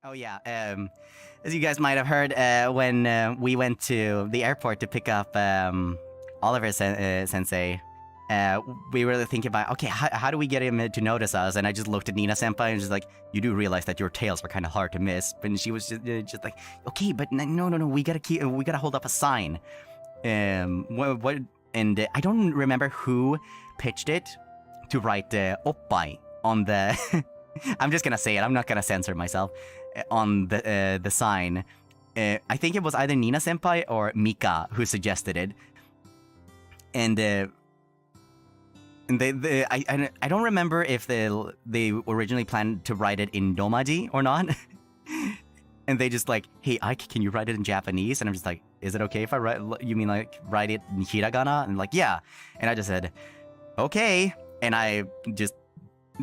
Oh yeah. As you guys might have heard, when we went to the airport to pick up Oliver Sensei, we were thinking about, okay, how do we get him to notice us? And I just looked at Nina Senpai and just like, you do realize that your tails were kind of hard to miss. And she was just like, okay, but no, we gotta hold up a sign. What? And I don't remember who pitched it to write oppai on the. I'm just gonna say it. I'm not gonna censor myself. On the sign, I think it was either Nina Senpai or Mika who suggested it, and I don't remember if they originally planned to write it in Romaji or not, and they just like, hey Ike, can you write it in Japanese? And I'm just like, is it okay if I write? You mean like write it in hiragana? And like, yeah, and I just said, okay, and I just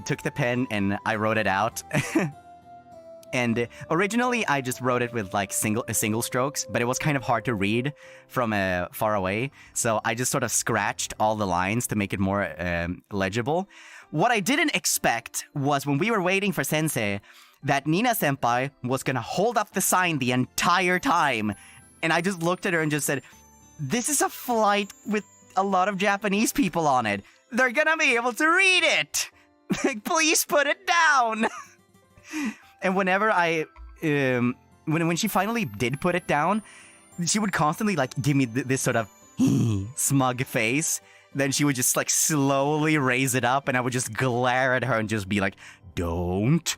took the pen and I wrote it out. And originally, I just wrote it with like single strokes, but it was kind of hard to read from far away. So I just sort of scratched all the lines to make it more legible. What I didn't expect was when we were waiting for Sensei, that Nina Senpai was gonna hold up the sign the entire time. And I just looked at her and just said, this is a flight with a lot of Japanese people on it. They're gonna be able to read it. Please put it down. And whenever when she finally did put it down, she would constantly like give me this sort of smug face. Then she would just like slowly raise it up, and I would just glare at her and just be like, "Don't."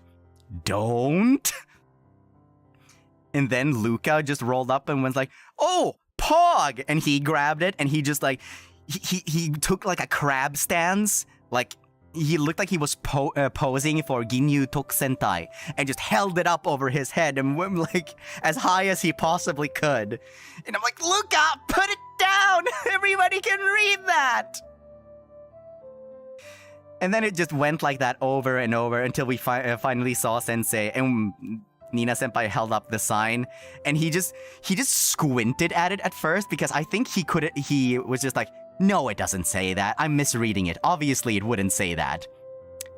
And then Luca just rolled up and was like, "Oh, Pog!" And he grabbed it, and he just like he took like a crab stance, like. He looked like he was posing for Ginyu Tokusentai and just held it up over his head and went like as high as he possibly could. And I'm like, Luca, put it down! Everybody can read that! And then it just went like that over and over until we finally saw Sensei, and Nina Senpai held up the sign, and he just squinted at it at first because I think he was just like, no, it doesn't say that. I'm misreading it. Obviously, it wouldn't say that.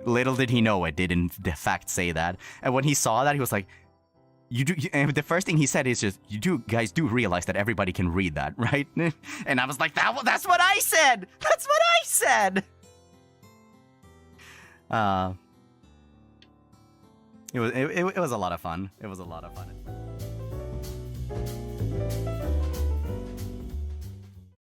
Little did he know it did in fact say that. And when he saw that, he was like, and the first thing he said is just, guys do realize that everybody can read that, right? And I was like, that's what I said! That's what I said! It was a lot of fun. It was a lot of fun.